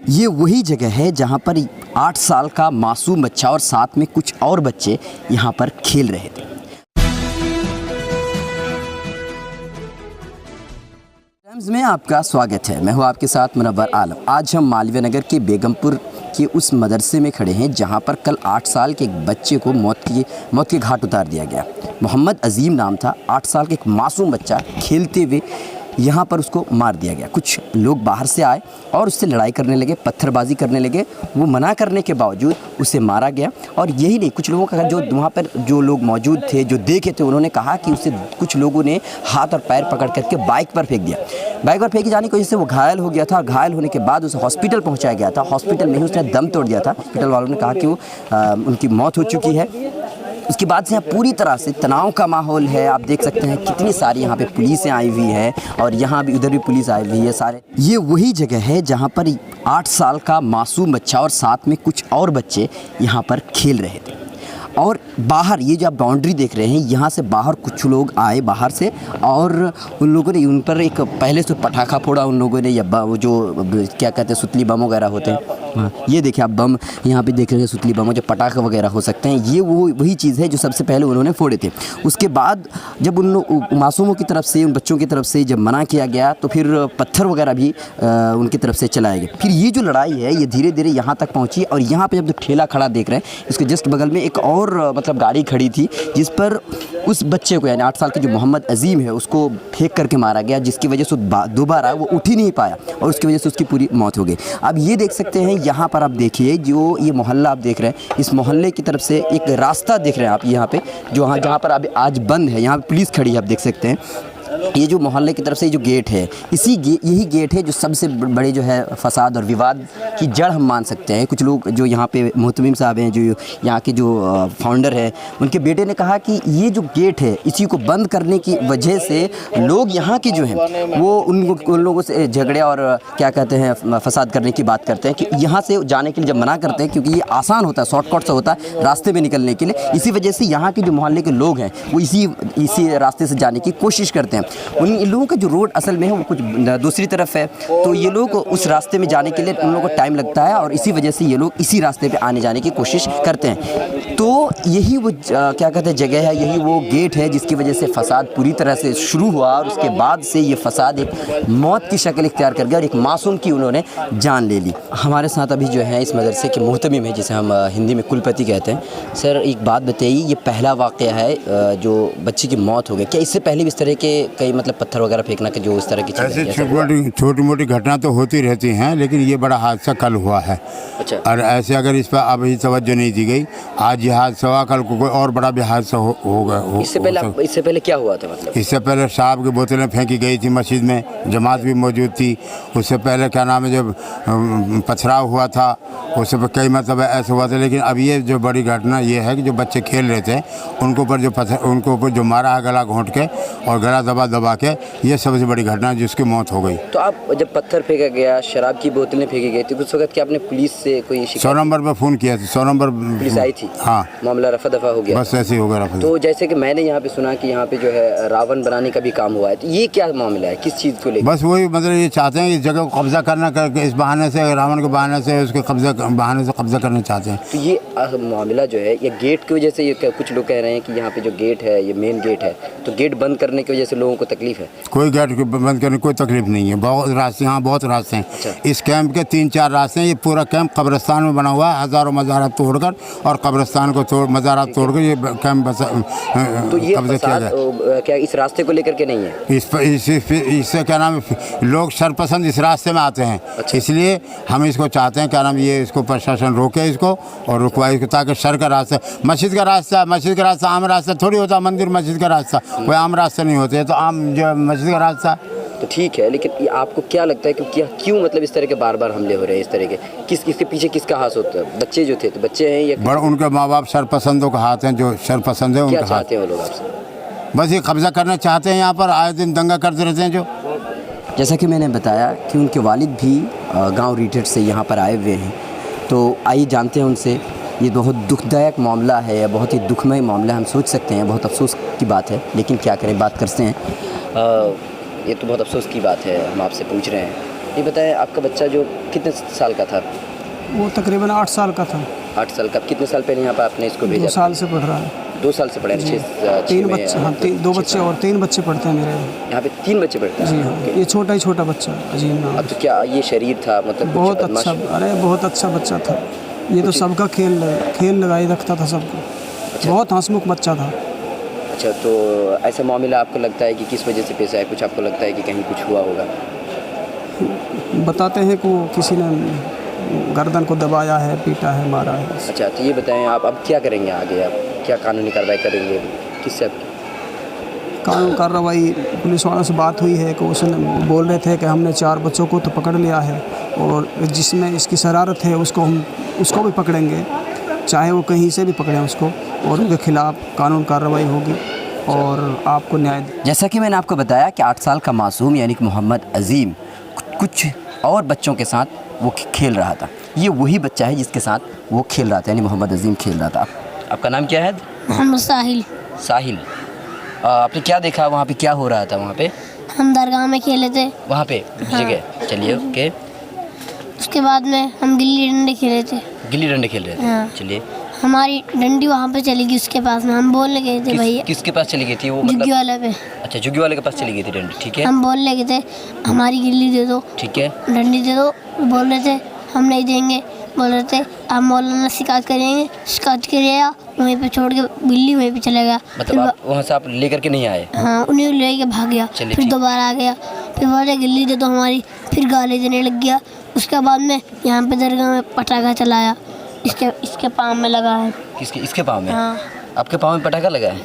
ये वही जगह है जहाँ पर 8 साल का मासूम बच्चा और साथ में कुछ और बच्चे यहाँ पर खेल रहे थे। टाइम्स में आपका स्वागत है। मैं हूँ आपके साथ मुनव्वर आलम। आज हम मालवीय नगर के बेगमपुर के उस मदरसे में खड़े हैं जहाँ पर कल 8 साल के एक बच्चे को मौत के घाट उतार दिया गया। मोहम्मद अजीम नाम था। 8 साल के एक मासूम बच्चा खेलते हुए यहाँ पर उसको मार दिया गया। कुछ लोग बाहर से आए और उससे लड़ाई करने लगे, पत्थरबाजी करने लगे। वो मना करने के बावजूद उसे मारा गया। और यही नहीं, कुछ लोगों का जो वहाँ पर जो लोग मौजूद थे, जो देखे थे, उन्होंने कहा कि उसे कुछ लोगों ने हाथ और पैर पकड़ करके बाइक पर फेंक दिया। बाइक पर फेंके जाने की वजह से वो घायल हो गया था। घायल होने के बाद उसे हॉस्पिटल पहुँचाया गया था। हॉस्पिटल में ही उसने दम तोड़ दिया था। हॉस्पिटल वालों ने कहा कि उनकी मौत हो चुकी है। उसके बाद से यहाँ पूरी तरह से तनाव का माहौल है। आप देख सकते हैं कितनी सारी यहाँ पे पुलिसें आई हुई है और यहाँ भी उधर भी पुलिस आई हुई है। सारे ये वही जगह है जहाँ पर 8 साल का मासूम बच्चा और साथ में कुछ और बच्चे यहाँ पर खेल रहे थे। और बाहर ये जो आप बाउंड्री देख रहे हैं, यहाँ से बाहर कुछ लोग आए बाहर से और उन लोगों ने उन पर एक पहले से पटाखा फोड़ा उन लोगों ने, या वो जो क्या कहते हैं सुतली बम वगैरह होते हैं। हाँ, ये देखिए आप बम यहाँ पे देख रहे हैं, सुतली बम जो पटाखे वगैरह हो सकते हैं। ये वही चीज़ है जो सबसे पहले उन्होंने फोड़े थे। उसके बाद जब उन मासूमों की तरफ से, उन बच्चों की तरफ से जब मना किया गया तो फिर पत्थर वगैरह भी उनकी तरफ से चलाए गए। फिर ये जो लड़ाई है ये धीरे धीरे यहाँ तक पहुँची और यहाँ पर जब ठेला खड़ा देख रहे हैं, इसके जस्ट बगल में एक और मतलब गाड़ी खड़ी थी जिस पर उस बच्चे को, यानी 8 साल के जो मोहम्मद अजीम है, उसको फेंक करके मारा गया, जिसकी वजह से दोबारा वो उठ ही नहीं पाया और उसकी वजह से उसकी पूरी मौत हो गई। अब ये देख सकते हैं यहाँ पर, आप देखिए जो ये मोहल्ला आप देख रहे हैं, इस मोहल्ले की तरफ से एक रास्ता देख रहे हैं आप यहाँ पे, जो जहाँ पर अभी आज बंद है। यहाँ पुलिस खड़ी है, आप देख सकते हैं। ये जो मोहल्ले की तरफ से जो गेट है, यही गेट है जो सबसे बड़े जो है फसाद और विवाद की जड़ हम मान सकते हैं। कुछ लोग जो यहाँ पे मोहतमीम साहब हैं, जो यहाँ के जो फाउंडर हैं, उनके बेटे ने कहा कि ये जो गेट है इसी को बंद करने की वजह से लोग यहाँ के जो हैं वो उन लोगों से झगड़े और क्या कहते हैं फसाद करने की बात करते हैं कि यहाँ से जाने के लिए जब मना करते हैं, क्योंकि ये आसान होता है, शॉर्टकट से होता है रास्ते में निकलने के लिए। इसी वजह से यहाँ के जो मोहल्ले के लोग हैं वो इसी रास्ते से जाने की कोशिश करते हैं। उन लोगों का जो रोड असल में है वो कुछ दूसरी तरफ है, तो ये लोग उस रास्ते में जाने के लिए उन लोगों को टाइम लगता है और इसी वजह से ये लोग इसी रास्ते पे आने जाने की कोशिश करते हैं। तो यही वो क्या कहते हैं जगह है, यही वो गेट है जिसकी वजह से फसाद पूरी तरह से शुरू हुआ और उसके बाद से ये फसाद एक मौत की शक्ल इख्तियार कर गया और एक मासूम की उन्होंने जान ले ली। हमारे साथ अभी जो है इस मदरसे के मोहतमीम है, जिसे हम हिंदी में कुलपति कहते हैं। सर एक बात बताइए, ये पहला वाक़या है जो बच्चे की मौत हो गई, क्या इससे पहले भी इस तरह के कई मतलब पत्थर वगैरह फेंकना के जो इस तरह की ऐसे छोटी मोटी घटना तो होती रहती हैं, लेकिन ये बड़ा हादसा कल हुआ है। अच्छा। और ऐसे अगर इस पर अभी तवज्जो नहीं दी गई, आज ये हादसा, कल को कोई और बड़ा भी हादसा होगा। इससे पहले क्या हुआ था? मतलब इससे पहले शराब की बोतलें फेंकी गई थी मस्जिद में, जमात भी मौजूद थी। उससे पहले क्या नाम है, जब पथराव हुआ था उससे कई मतलब ऐसा हुआ था। लेकिन अब ये जो बड़ी घटना ये है कि जो बच्चे खेल रहे थे उनके ऊपर जो मारा है गला घोंट के और गला दबा के, ये सबसे बड़ी घटना जिसकी मौत हो गई। तो आप जब पत्थर फेंका गया, शराब की बोतलें फेंकी गई थी, उस वक्त क्या आपने पुलिस से कोई 100 नंबर पर फ़ोन किया था? 100 नंबर पुलिस आई थी? हाँ, मामला रफा दफा हो गया, बस ऐसे ही हो गया रफा। तो जैसे कि मैंने यहाँ पे सुना कि यहाँ पे जो है रावण बनाने का भी काम हुआ है, तो ये क्या मामला है, किस चीज़ को लेकर? बस वही मतलब ये चाहते हैं इस जगह को कब्जा करना, करके इस बहाने से, रावण के बहाने से उसके बहाने से कब्जा करना चाहते हैं। तो ये मामला जो है ये गेट की वजह से, ये कुछ लोग कह रहे हैं कि यहाँ पे जो गेट है ये मेन गेट है, तो गेट बंद करने की वजह से लोगों को तकलीफ है? कोई गेट बंद करने कोई तकलीफ नहीं है। बहुत रास्ते, यहाँ बहुत रास्ते हैं। अच्छा। इस कैंप के 3-4 रास्ते हैं। ये पूरा कैंप कब्रिस्तान में बना हुआ है, हज़ारों मज़ारात तोड़कर और कब्रिस्तान को मज़ारात तोड़कर ये कैंप तो ये कब्जा किया गया। क्या इस रास्ते को लेकर के नहीं है? इससे क्या नाम है, लोग सरपसंद इस रास्ते में आते हैं। अच्छा। इसलिए हम इसको चाहते हैं, क्या नाम, ये इसको प्रशासन रोके इसको और रुकवाए इसको, ताकि सर का रास्ता, मस्जिद का रास्ता आम रास्ता थोड़ी होता। मंदिर मस्जिद का रास्ता कोई आम रास्ता नहीं होते, तो आम जो मस्जिद का रास्ता तो ठीक है। लेकिन आपको क्या लगता है कि क्यों मतलब इस तरह के बार बार हमले हो रहे हैं इस तरह के? किसके पीछे किसका हाथ होता है? बच्चे जो थे तो बच्चे हैं या बड़े उनके माँ बाप सरपसंदों का हाथ हैं, जो सरपसंद है उनका हाथ। चाहते हैं वो लोग आपसे? बस ये कब्जा करना चाहते हैं, यहाँ पर आए दिन दंगा करते रहते हैं। जो जैसा कि मैंने बताया कि उनके वालिद भी गाँव रीठेठ से यहाँ पर आए हुए हैं, तो आइए जानते हैं उनसे। ये बहुत दुखदायक मामला है, बहुत ही दुखमय मामला है, हम सोच सकते हैं, बहुत अफसोस की बात है, लेकिन क्या करें, बात करते हैं। ये तो बहुत अफसोस की बात है, हम आपसे पूछ रहे हैं, ये बताएं, आपका बच्चा जो कितने साल का था? वो तकरीबन 8 साल का था। 8 साल का। कितने साल पहले यहाँ पर आपने इसको 2 भेजा? साल से पढ़ रहा है। 2 साल से पढ़े हैं? 3 बच्चे, हाँ 2 बच्चे और 3 बच्चे पढ़ते हैं मेरे यहाँ पे 3 बच्चे पढ़ते हैं? जी हाँ। ये छोटा बच्चा अजीम नाम। अब तो क्या ये शरीर था, मतलब बहुत अच्छा, अरे बहुत अच्छा बच्चा था ये तो। सबका खेल लगाई रखता था सबको। अच्छा। बहुत हंसमुख बच्चा था। अच्छा, तो ऐसा मामला आपको लगता है कि किस वजह से पेश आया? कुछ आपको लगता है कि कहीं कुछ हुआ होगा? बताते हैं कि वो किसी ने गर्दन को दबाया है, पीटा है, मारा है। अच्छा, तो ये बताएं आप अब क्या करेंगे आगे? आप क्या कानूनी कार्रवाई करेंगे? किससे आप कानून कार्रवाई? पुलिस वालों से बात हुई है कि उसने बोल रहे थे कि हमने 4 बच्चों को तो पकड़ लिया है और जिसमें इसकी शरारत है उसको भी पकड़ेंगे, चाहे वो कहीं से भी पकड़ें उसको, और उनके खिलाफ़ कानून कार्रवाई होगी और आपको न्याय। जैसा कि मैंने आपको बताया कि 8 साल का मासूम यानी कि मोहम्मद अजीम कुछ और बच्चों के साथ वो खेल रहा था। ये वही बच्चा है जिसके साथ वो खेल रहा था, यानी मोहम्मद अजीम खेल रहा था। आपका नाम क्या है? मोहम्मद साहिल। साहिल, आपने क्या देखा वहाँ पे? क्या हो रहा था वहाँ पे? हम दरगाह में खेले थे वहाँ पे जगह। चलिए, ओके। उसके बाद में हम गिल्ली डंडे खेले थे। गिल्ली डंडे खेल रहे थे? हाँ। चलिए। हमारी डंडी वहाँ पे चली गई उसके पास में। हम बोलने गए थे भैया। किसके पास चली गई थी वो? जुग्गी वाले पे। अच्छा, जुग्गी वाले के पास चली गई थी डंडी, ठीक है। हम बोलने गए थे हमारी गिल्ली दे दो, ठीक है, डंडी दे दो। बोल रहे थे हम नहीं देंगे। बोल रहे थे आप मौलाना शिकायत करेंगे। शिकायत करिएगा, वहीं पे छोड़ के बिल्ली वहीं पे चला गया। मतलब आप वहाँ से आप लेकर के नहीं आए? हाँ, उन्हें ले के भाग गया। फिर दोबारा आ गया, फिर बोले गिल्ली दे दो हमारी, फिर गाली देने लग गया। उसके बाद में यहाँ पे दरगाह में पटाखा चलाया। इसके पाँव में लगा है। इसके पाँव में? हाँ। आपके पाँव में पटाखा लगा है?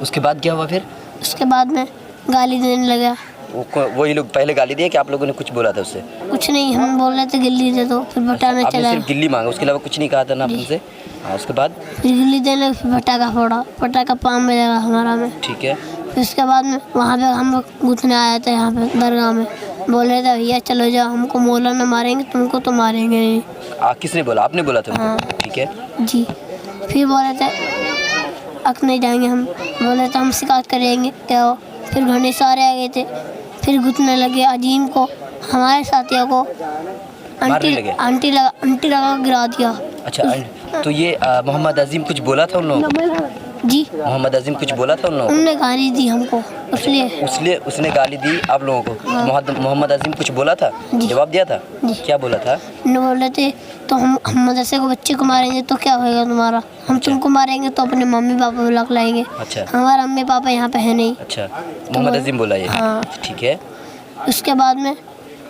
उसके बाद क्या हुआ फिर? उसके बाद में गाली देने लगा। वही लोग पहले गाली दिए कि आप लोगों ने कुछ बोला था उससे? कुछ नहीं, हम बोल रहे थे गिल्ली दे दो, फिर पटाखा चला। सिर्फ गिल्ली मांगा, उसके अलावा कुछ नहीं कहा था ना आपसे? हाँ, उसके बाद फिर गिल्ली देने लगे, फिर पटाखा फोड़ा। पटाखा पाँव में लगा हमारा में, ठीक है। फिर उसके बाद में वहाँ पे हम घुसने आए थे यहाँ पे दरगाह में। बोल रहे थे भैया चलो जाओ, हमको मौलाना मारेंगे, तुमको तो मारेंगे नहीं। किसने बोला? आपने बोला था? हाँ। ठीक है जी। फिर बोले थे अक नहीं जाएंगे हम। बोले थे हम शिकायत करेंगे क्या हो। फिर घने सारे आ गए थे, फिर घुटने लगे अजीम को, हमारे साथियों को। आंटी लगा गिरा दिया। अच्छा, तो ये मोहम्मद अजीम कुछ बोला था उन लोगों को? जी, मोहम्मद अजीम कुछ बोला था उन लोगों को? उनने गाली दी हमको, इसलिए उसने गाली दी आप लोगों को? हाँ। मोहम्मद अजीम कुछ बोला था? जवाब दिया था? क्या बोला था? बोल रहे थे तो हम मदरसे को बच्चे को मारेंगे तो क्या होएगा तुम्हारा, हम तुमको मारेंगे तो अपने मम्मी पापा को लग लाएंगे। अच्छा। हमारे मम्मी पापा यहाँ पे है नहीं। अच्छा, मोहम्मद अजीम बोला ये? हाँ। ठीक है। उसके बाद में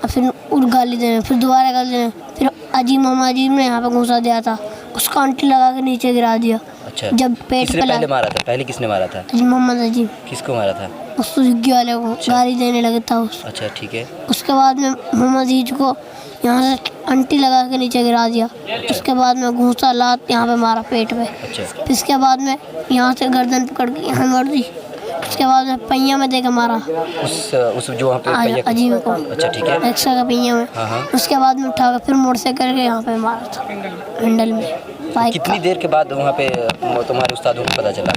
फिर गाली देने, फिर दोबारा गाली देने, फिर मोहम्मद अजीम ने यहाँ पे घुसा दिया था, उसका आंटी लगा के नीचे गिरा दिया। अच्छा, जब पेट किसने पहले मारा था? पहले किसने मारा था? मोहम्मद अजीम। किसको मारा था? उस जुग्गी वाले को गाली देने लगा था उस। अच्छा, ठीक है। उसके बाद में मोहम्मद अजीज को यहाँ से आंटी लगा के नीचे गिरा दिया। उसके बाद में घूसा लात यहाँ पे मारा पेट पे। अच्छा। इसके बाद में यहाँ से गर्दन पकड़ के यहाँ मार दी। उसके बाद में पहिया में देकर मारा उस जो वहाँ पे पहिया अजीम को। अच्छा, ठीक है। एक्स्ट्रा का पहिया में। हाँ। उसके बाद में उठा कर फिर मोड़ से करके यहाँ पे मारा था हैंडल में। कितनी देर के बाद वहाँ पे तुम्हारे उस्तादों को पता चला?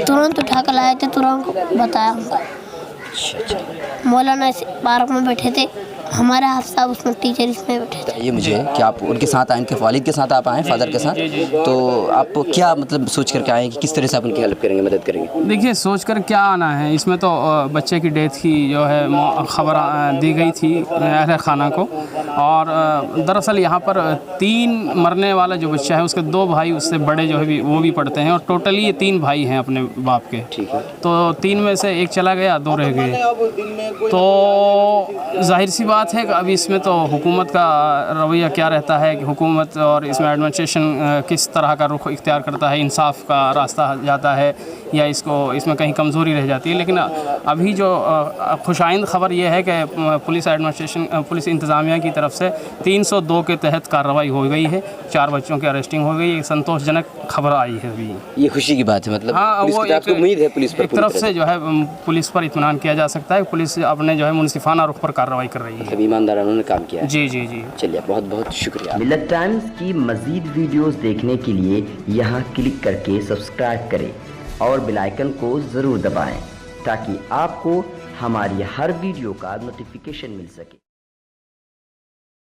तुरंत उठा कर लाए थे, तुरंत बताया हमको। अच्छा। मौलाना पार्क में बैठे थे, हमारा हाथ साहब उसमें टीचर इसमें बैठे थे। ये मुझे कि आप उनके साथ आए, उनके वालिद के साथ आप आए, फादर के साथ, तो आप क्या मतलब सोच करके आए कि किस तरह से आप उनकी हेल्प करेंगे, मदद करेंगे? देखिए, सोच कर क्या आना है, इसमें तो बच्चे की डेथ की जो है खबर दी गई थी अहल खाना को, और दरअसल यहाँ पर 3 मरने वाला जो बच्चा है उसके 2 भाई उससे बड़े जो है वो भी पढ़ते हैं, और टोटली ये 3 भाई हैं अपने बाप के। ठीक है। तो 3 में से 1 चला गया, 2 रह गए। तो जाहिर सी बात है कि अब इसमें तो हुकूमत का रवैया क्या रहता है कि हुकूमत और इसमें एडमिनिस्ट्रेशन किस तरह का रुख इख्तियार करता है, इंसाफ का रास्ता जाता है या इसमें कहीं कमज़ोरी रह जाती है। लेकिन अभी जो खुशाइंद ख़बर ये है कि पुलिस इंतज़ामिया की तरफ से 302 के तहत कार्रवाई हो गई है, 4 बच्चों की अरेस्टिंग हो गई है। संतोषजनक खबर आई है अभी। ये खुशी की बात है, मतलब हाँ, वो आपको उम्मीद है पुलिस पर? एक तरफ से जो है पुलिस पर इत्मीनान किया जा सकता है, पुलिस अपने जो है मुनसिफाना रुख पर कार्रवाई कर रही है। ईमानदाराना ने काम किया है। जी। चलिए, बहुत बहुत शुक्रिया। मिल्लत टाइम्स की मज़ीद वीडियोस देखने के लिए यहाँ क्लिक करके सब्सक्राइब करें और बेल आइकन को ज़रूर दबाएं ताकि आपको हमारी हर वीडियो का नोटिफिकेशन मिल सके।